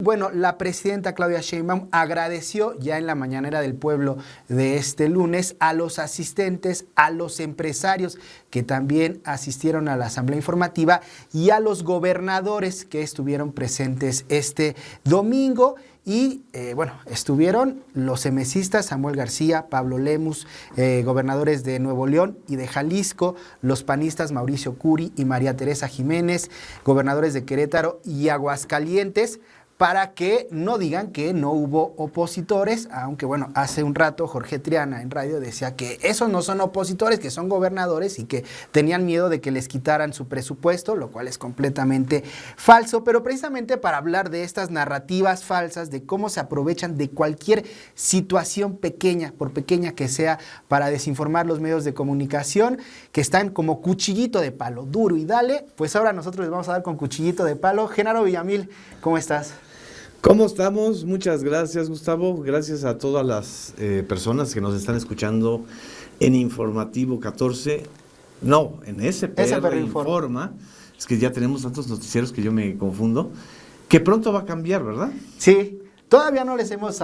bueno, la presidenta Claudia Sheinbaum agradeció ya en la mañanera del pueblo de este lunes a los asistentes, a los empresarios que también asistieron a la asamblea informativa y a los gobernadores que estuvieron presentes este domingo. Y bueno, estuvieron los emesistas Samuel García, Pablo Lemus, gobernadores de Nuevo León y de Jalisco, los panistas Mauricio Curi y María Teresa Jiménez, gobernadores de Querétaro y Aguascalientes, para que no digan que no hubo opositores, aunque bueno, hace un rato Jorge Triana en radio decía que esos no son opositores, que son gobernadores y que tenían miedo de que les quitaran su presupuesto, lo cual es completamente falso, pero precisamente para hablar de estas narrativas falsas, de cómo se aprovechan de cualquier situación pequeña, por pequeña que sea, para desinformar los medios de comunicación, que están como cuchillito de palo, duro y dale, pues ahora nosotros les vamos a dar con cuchillito de palo. Genaro Villamil, ¿cómo estás? ¿Cómo estamos? Muchas gracias, Gustavo. Gracias a todas las personas que nos están escuchando en Informativo 14. No, en SPR Informa. Es que ya tenemos tantos noticieros que yo me confundo. Que pronto va a cambiar, ¿verdad? Sí, todavía no les hemos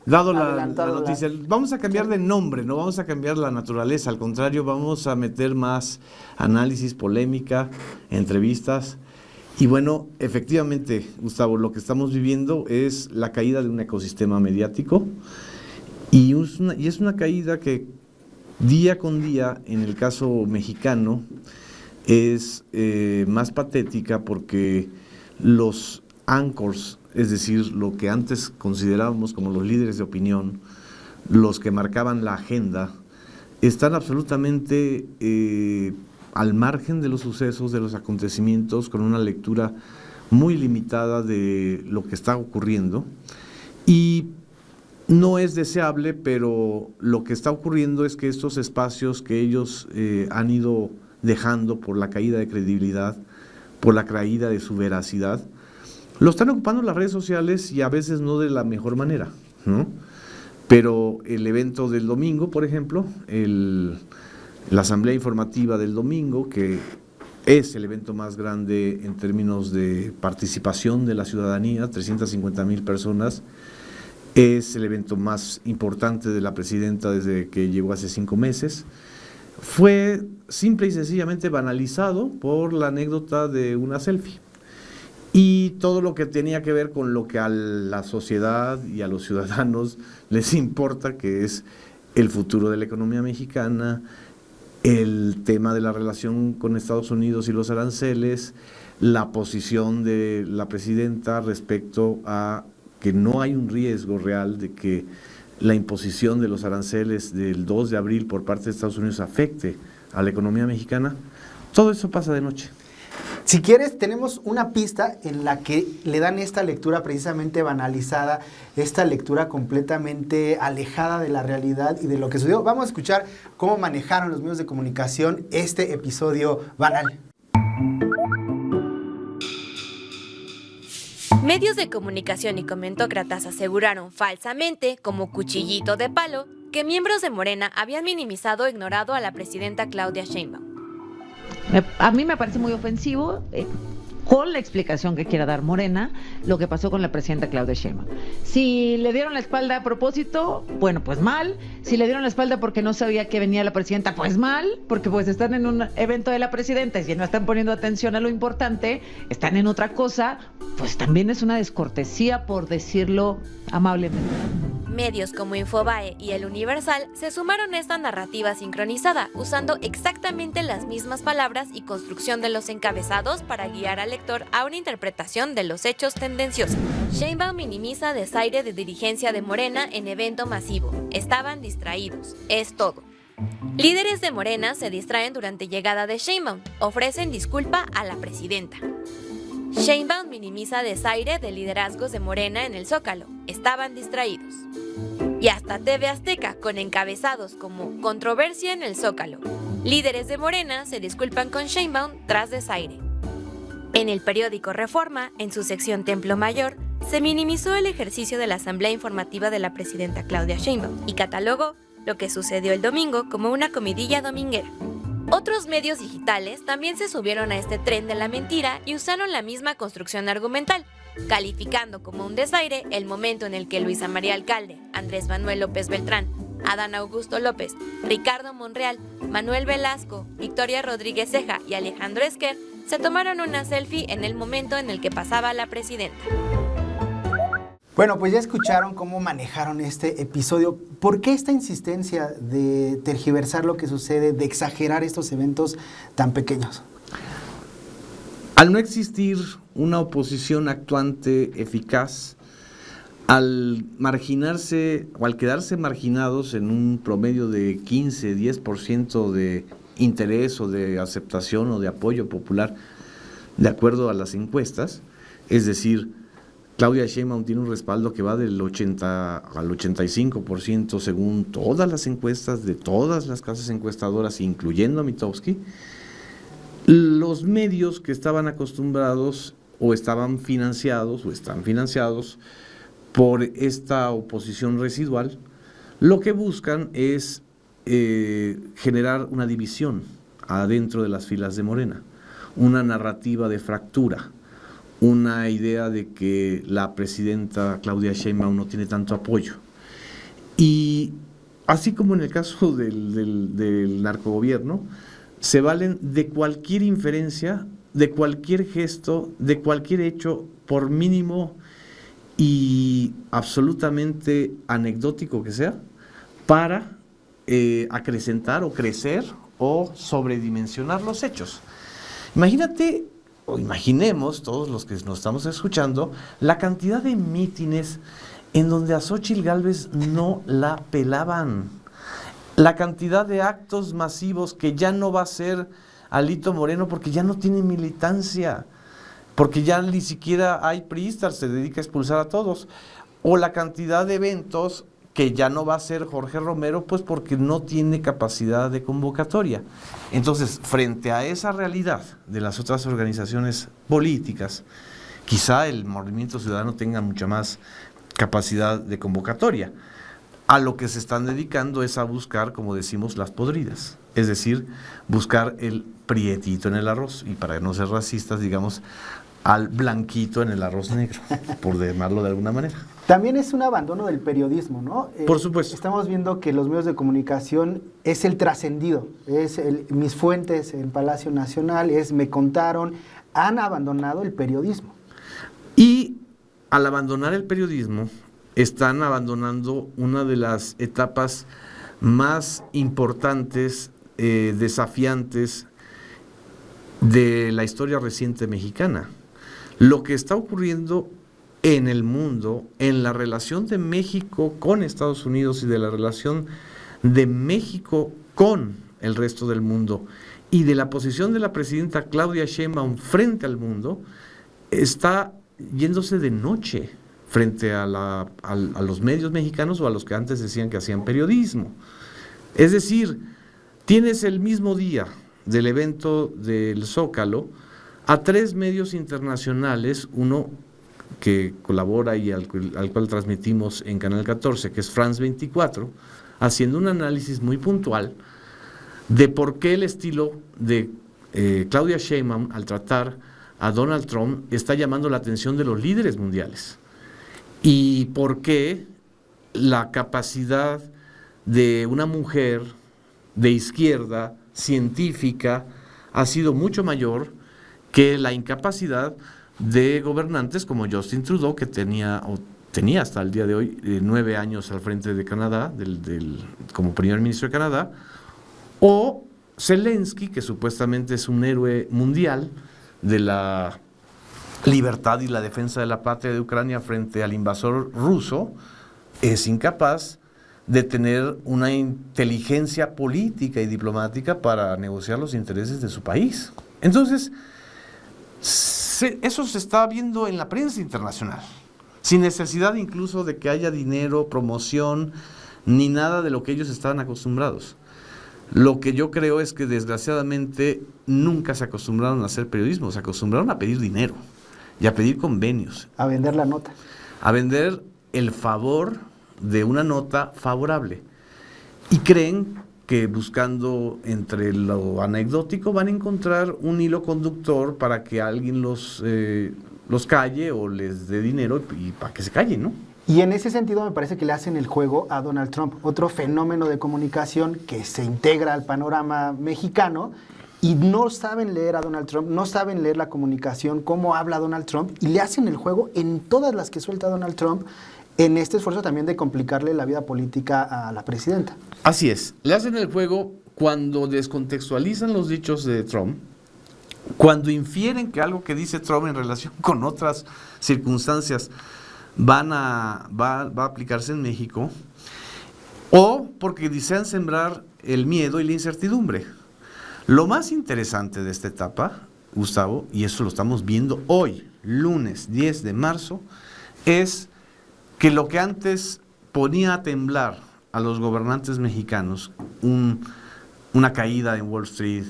dado la noticia. Vamos a cambiar de nombre, no vamos a cambiar la naturaleza. Al contrario, vamos a meter más análisis, polémica, entrevistas. Y bueno, efectivamente, Gustavo, lo que estamos viviendo es la caída de un ecosistema mediático y es una caída que día con día, en el caso mexicano, es más patética porque los anchors, es decir, lo que antes considerábamos como los líderes de opinión, los que marcaban la agenda, están absolutamente al margen de los sucesos, de los acontecimientos, con una lectura muy limitada de lo que está ocurriendo. Y no es deseable, pero lo que está ocurriendo es que estos espacios que ellos han ido dejando por la caída de credibilidad, por la caída de su veracidad, lo están ocupando las redes sociales y a veces no de la mejor manera, ¿no? Pero el evento del domingo, por ejemplo, la asamblea informativa del domingo, que es el evento más grande en términos de participación de la ciudadanía, 350,000 personas, es el evento más importante de la presidenta desde que llegó hace 5 meses, fue simple y sencillamente banalizado por la anécdota de una selfie. Y todo lo que tenía que ver con lo que a la sociedad y a los ciudadanos les importa, que es el futuro de la economía mexicana, el tema de la relación con Estados Unidos y los aranceles, la posición de la presidenta respecto a que no hay un riesgo real de que la imposición de los aranceles del 2 de abril por parte de Estados Unidos afecte a la economía mexicana. Todo eso pasa de noche. Si quieres, tenemos una pista en la que le dan esta lectura precisamente banalizada, esta lectura completamente alejada de la realidad y de lo que sucedió. Vamos a escuchar cómo manejaron los medios de comunicación este episodio banal. Medios de comunicación y comentócratas aseguraron falsamente, como cuchillito de palo, que miembros de Morena habían minimizado o ignorado a la presidenta Claudia Sheinbaum. A mí me parece muy ofensivo, con la explicación que quiera dar Morena, lo que pasó con la presidenta Claudia Sheinbaum. Si le dieron la espalda a propósito, bueno, pues mal. Si le dieron la espalda porque no sabía que venía la presidenta, pues mal, porque pues están en un evento de la presidenta y si no están poniendo atención a lo importante, están en otra cosa, pues también es una descortesía, por decirlo amablemente. Medios como Infobae y El Universal se sumaron a esta narrativa sincronizada, usando exactamente las mismas palabras y construcción de los encabezados para guiar al lector a una interpretación de los hechos tendenciosos. Sheinbaum minimiza desaire de dirigencia de Morena en evento masivo. Estaban distraídos. Es todo. Líderes de Morena se distraen durante llegada de Sheinbaum. Ofrecen disculpa a la presidenta. Sheinbaum minimiza desaire de liderazgos de Morena en el Zócalo. Estaban distraídos. Y hasta TV Azteca, con encabezados como controversia en el Zócalo. Líderes de Morena se disculpan con Sheinbaum tras desaire. En el periódico Reforma, en su sección Templo Mayor, se minimizó el ejercicio de la asamblea informativa de la presidenta Claudia Sheinbaum y catalogó lo que sucedió el domingo como una comidilla dominguera. Otros medios digitales también se subieron a este tren de la mentira y usaron la misma construcción argumental, calificando como un desaire el momento en el que Luisa María Alcalde, Andrés Manuel López Beltrán, Adán Augusto López, Ricardo Monreal, Manuel Velasco, Victoria Rodríguez Ceja y Alejandro Esquer se tomaron una selfie en el momento en el que pasaba la presidenta. Bueno, pues ya escucharon cómo manejaron este episodio. ¿Por qué esta insistencia de tergiversar lo que sucede, de exagerar estos eventos tan pequeños? Al no existir una oposición actuante, eficaz, al marginarse o al quedarse marginados en un promedio de 15, 10% de interés o de aceptación o de apoyo popular, de acuerdo a las encuestas, es decir, Claudia Sheinbaum tiene un respaldo que va del 80 al 85% según todas las encuestas de todas las casas encuestadoras, incluyendo a Mitofsky. Los medios que estaban acostumbrados o estaban financiados o están financiados por esta oposición residual, lo que buscan es generar una división adentro de las filas de Morena, una narrativa de fractura, una idea de que la presidenta Claudia Sheinbaum no tiene tanto apoyo. Y así como en el caso del narcogobierno, se valen de cualquier inferencia, de cualquier gesto, de cualquier hecho, por mínimo y absolutamente anecdótico que sea, para acrecentar o crecer o sobredimensionar los hechos. Imagínate, o imaginemos, todos los que nos estamos escuchando, la cantidad de mítines en donde a Xóchitl Gálvez no la pelaban, la cantidad de actos masivos que ya no va a ser Alito Moreno porque ya no tiene militancia, porque ya ni siquiera hay priistas, se dedica a expulsar a todos, o la cantidad de eventos que ya no va a ser Jorge Romero, pues porque no tiene capacidad de convocatoria. Entonces, frente a esa realidad de las otras organizaciones políticas, quizá el Movimiento Ciudadano tenga mucha más capacidad de convocatoria. A lo que se están dedicando es a buscar, como decimos, las podridas, es decir, buscar el prietito en el arroz, y para no ser racistas, digamos, al blanquito en el arroz negro, por llamarlo de alguna manera. También es un abandono del periodismo, ¿no? Por supuesto. Estamos viendo que los medios de comunicación es el trascendido, es mis fuentes en Palacio Nacional, es me contaron, han abandonado el periodismo. Y al abandonar el periodismo, están abandonando una de las etapas más importantes, desafiantes de la historia reciente mexicana. Lo que está ocurriendo en el mundo, en la relación de México con Estados Unidos y de la relación de México con el resto del mundo y de la posición de la presidenta Claudia Sheinbaum frente al mundo, está yéndose de noche frente a los medios mexicanos o a los que antes decían que hacían periodismo. Es decir, tienes el mismo día del evento del Zócalo a 3 medios internacionales, uno que colabora y al cual transmitimos en Canal 14, que es France 24, haciendo un análisis muy puntual de por qué el estilo de Claudia Sheinbaum al tratar a Donald Trump está llamando la atención de los líderes mundiales y por qué la capacidad de una mujer de izquierda científica ha sido mucho mayor que la incapacidad de gobernantes como Justin Trudeau, que tenía hasta el día de hoy 9 años al frente de Canadá, como primer ministro de Canadá, o Zelensky, que supuestamente es un héroe mundial de la libertad y la defensa de la patria de Ucrania frente al invasor ruso, es incapaz de tener una inteligencia política y diplomática para negociar los intereses de su país. Entonces, eso se está viendo en la prensa internacional, sin necesidad incluso de que haya dinero, promoción, ni nada de lo que ellos estaban acostumbrados. Lo que yo creo es que desgraciadamente nunca se acostumbraron a hacer periodismo, se acostumbraron a pedir dinero y a pedir convenios. A vender la nota. A vender el favor de una nota favorable. Y creen que buscando entre lo anecdótico van a encontrar un hilo conductor para que alguien los calle o les dé dinero y para que se callen, ¿no? Y en ese sentido me parece que le hacen el juego a Donald Trump, otro fenómeno de comunicación que se integra al panorama mexicano, y no saben leer a Donald Trump, no saben leer la comunicación, cómo habla Donald Trump, y le hacen el juego en todas las que suelta Donald Trump, en este esfuerzo también de complicarle la vida política a la presidenta. Así es, le hacen el juego cuando descontextualizan los dichos de Trump, cuando infieren que algo que dice Trump en relación con otras circunstancias va a aplicarse en México, o porque desean sembrar el miedo y la incertidumbre. Lo más interesante de esta etapa, Gustavo, y eso lo estamos viendo hoy, lunes 10 de marzo, es que lo que antes ponía a temblar a los gobernantes mexicanos, una caída en Wall Street,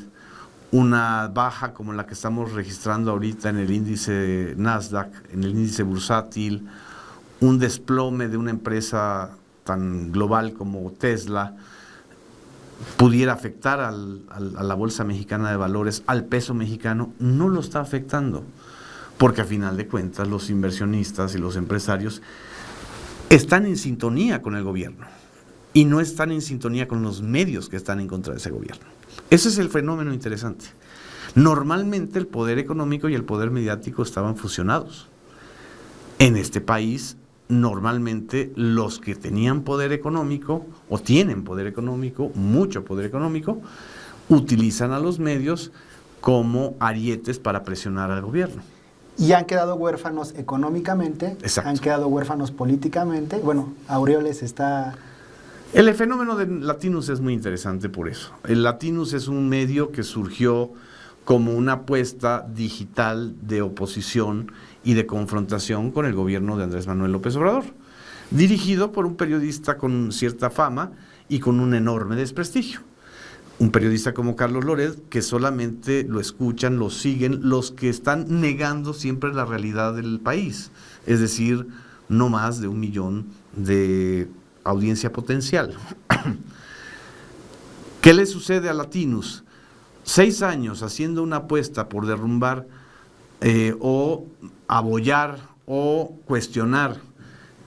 una baja como la que estamos registrando ahorita en el índice Nasdaq, en el índice bursátil, un desplome de una empresa tan global como Tesla, pudiera afectar a la Bolsa Mexicana de Valores, al peso mexicano, no lo está afectando, porque a final de cuentas los inversionistas y los empresarios están en sintonía con el gobierno y no están en sintonía con los medios que están en contra de ese gobierno. Ese es el fenómeno interesante. Normalmente el poder económico y el poder mediático estaban fusionados. En este país, normalmente los que tenían poder económico o tienen poder económico, mucho poder económico, utilizan a los medios como arietes para presionar al gobierno. Y han quedado huérfanos económicamente, Exacto. Han quedado huérfanos políticamente. Bueno, Aureoles está... El fenómeno de Latinus es muy interesante por eso. El Latinus es un medio que surgió como una apuesta digital de oposición y de confrontación con el gobierno de Andrés Manuel López Obrador, dirigido por un periodista con cierta fama y con un enorme desprestigio. Un periodista como Carlos Loret, que solamente lo escuchan, lo siguen los que están negando siempre la realidad del país, es decir, no más de 1 millón de audiencia potencial. ¿Qué le sucede a Latinus? 6 años haciendo una apuesta por derrumbar o abollar o cuestionar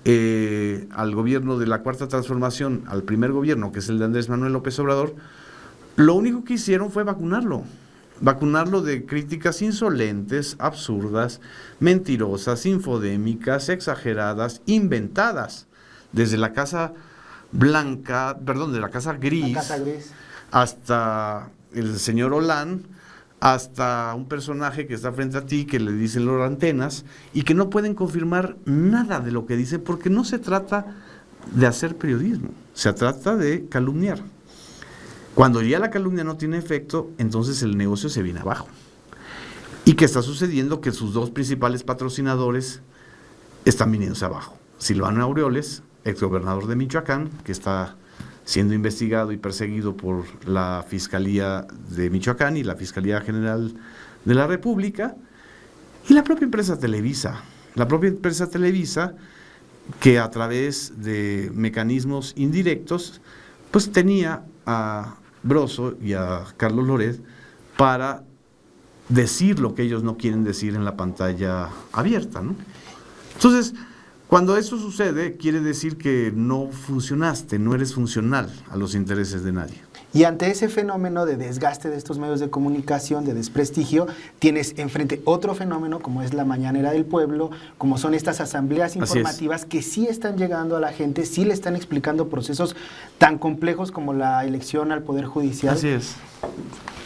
al gobierno de la Cuarta Transformación, al primer gobierno, que es el de Andrés Manuel López Obrador. Lo único que hicieron fue vacunarlo de críticas insolentes, absurdas, mentirosas, infodémicas, exageradas, inventadas, desde la Casa Blanca, perdón, de la Casa Gris, hasta el señor Hollande, hasta un personaje que está frente a ti, que le dicen los antenas, y que no pueden confirmar nada de lo que dicen, porque no se trata de hacer periodismo, se trata de calumniar. Cuando ya la calumnia no tiene efecto, entonces el negocio se viene abajo. ¿Y qué está sucediendo? Que sus 2 principales patrocinadores están viniéndose abajo. Silvano Aureoles, exgobernador de Michoacán, que está siendo investigado y perseguido por la Fiscalía de Michoacán y la Fiscalía General de la República, y la propia empresa Televisa. La propia empresa Televisa, que a través de mecanismos indirectos, pues tenía a Broso y a Carlos Loret para decir lo que ellos no quieren decir en la pantalla abierta, ¿no? Entonces, cuando eso sucede, quiere decir que no funcionaste, no eres funcional a los intereses de nadie. Y ante ese fenómeno de desgaste de estos medios de comunicación, de desprestigio, tienes enfrente otro fenómeno como es la Mañanera del Pueblo, como son estas asambleas informativas que sí están llegando a la gente, sí le están explicando procesos tan complejos como la elección al Poder Judicial. Así es.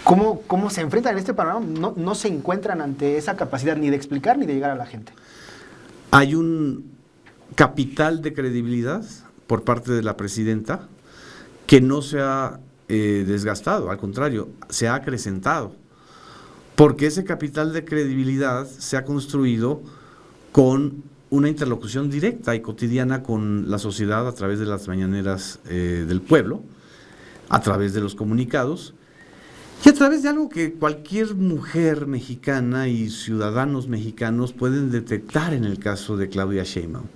¿Cómo se enfrentan en este panorama? No se encuentran ante esa capacidad ni de explicar ni de llegar a la gente. Hay un capital de credibilidad por parte de la presidenta que no se ha desgastado, al contrario, se ha acrecentado, porque ese capital de credibilidad se ha construido con una interlocución directa y cotidiana con la sociedad a través de las mañaneras del pueblo, a través de los comunicados y a través de algo que cualquier mujer mexicana y ciudadanos mexicanos pueden detectar en el caso de Claudia Sheinbaum.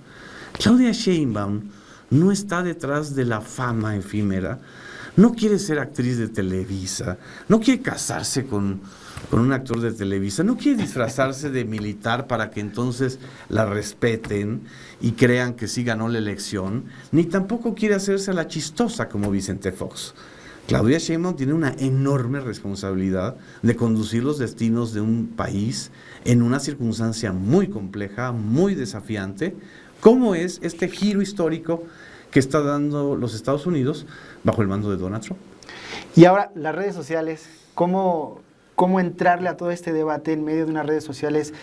Claudia Sheinbaum no está detrás de la fama efímera, no quiere ser actriz de Televisa, no quiere casarse con un actor de Televisa, no quiere disfrazarse de militar para que entonces la respeten y crean que sí ganó la elección, ni tampoco quiere hacerse la chistosa como Vicente Fox. Claudia Sheinbaum tiene una enorme responsabilidad de conducir los destinos de un país en una circunstancia muy compleja, muy desafiante, como es este giro histórico que está dando los Estados Unidos bajo el mando de Donald Trump. Y ahora, las redes sociales, ¿cómo entrarle a todo este debate en medio de unas redes sociales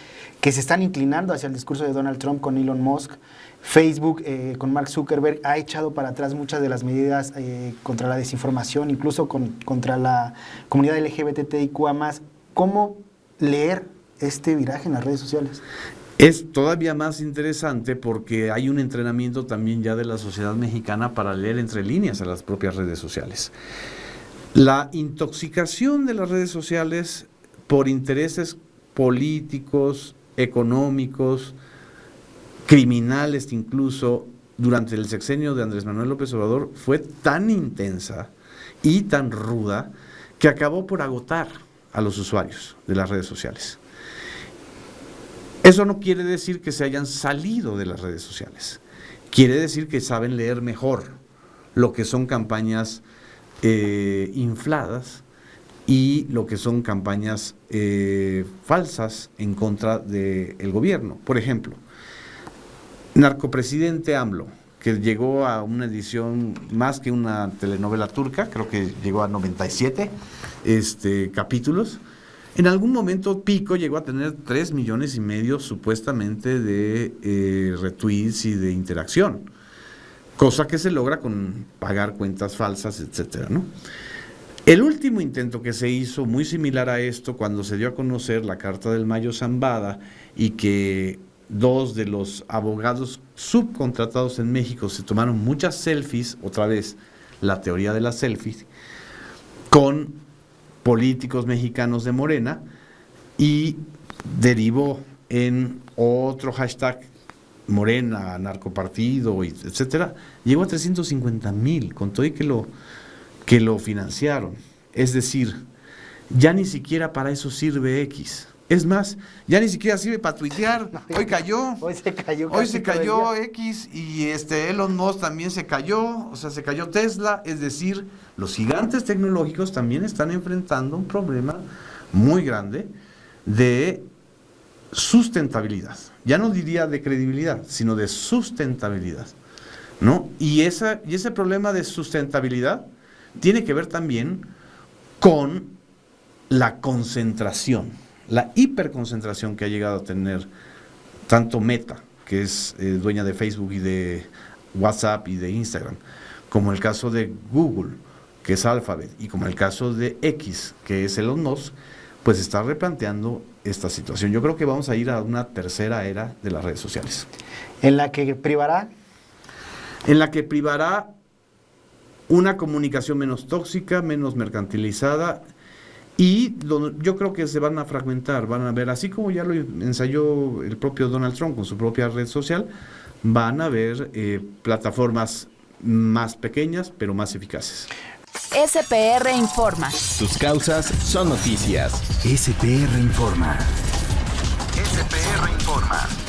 que se están inclinando hacia el discurso de Donald Trump con Elon Musk? Facebook con Mark Zuckerberg ha echado para atrás muchas de las medidas contra la desinformación, incluso contra la comunidad LGBTIQA+. ¿Cómo leer este viraje en las redes sociales? Es todavía más interesante porque hay un entrenamiento también ya de la sociedad mexicana para leer entre líneas a las propias redes sociales. La intoxicación de las redes sociales por intereses políticos, económicos, criminales incluso, durante el sexenio de Andrés Manuel López Obrador fue tan intensa y tan ruda que acabó por agotar a los usuarios de las redes sociales. Eso no quiere decir que se hayan salido de las redes sociales, quiere decir que saben leer mejor lo que son campañas infladas y lo que son campañas falsas en contra del gobierno. Por ejemplo, narcopresidente AMLO, que llegó a una edición más que una telenovela turca, creo que llegó a 97 capítulos. En algún momento pico llegó a tener 3,5 millones supuestamente de retweets y de interacción, cosa que se logra con pagar cuentas falsas, etcétera, ¿no? El último intento que se hizo, muy similar a esto, cuando se dio a conocer la carta del Mayo Zambada y que 2 de los abogados subcontratados en México se tomaron muchas selfies, otra vez la teoría de las selfies, con políticos mexicanos de Morena, y derivó en otro hashtag, Morena, narcopartido, etcétera, llegó a 350,000, con todo y que lo financiaron. Es decir, ya ni siquiera para eso sirve X. Es más, ya ni siquiera sirve para tuitear. Hoy se cayó X, y Elon Musk también se cayó, o sea, se cayó Tesla. Es decir, los gigantes tecnológicos también están enfrentando un problema muy grande de sustentabilidad. Ya no diría de credibilidad, sino de sustentabilidad, ¿no? Y ese problema de sustentabilidad tiene que ver también con la concentración, la hiperconcentración que ha llegado a tener tanto Meta, que es dueña de Facebook y de WhatsApp y de Instagram, como el caso de Google, que es Alphabet, y como el caso de X, que es Elon Musk, pues está replanteando esta situación. Yo creo que vamos a ir a una tercera era de las redes sociales. ¿En la que privará? En la que privará una comunicación menos tóxica, menos mercantilizada, y yo creo que se van a fragmentar, van a ver, así como ya lo ensayó el propio Donald Trump con su propia red social, van a haber plataformas más pequeñas, pero más eficaces. SPR Informa. Tus causas son noticias. SPR Informa. SPR Informa.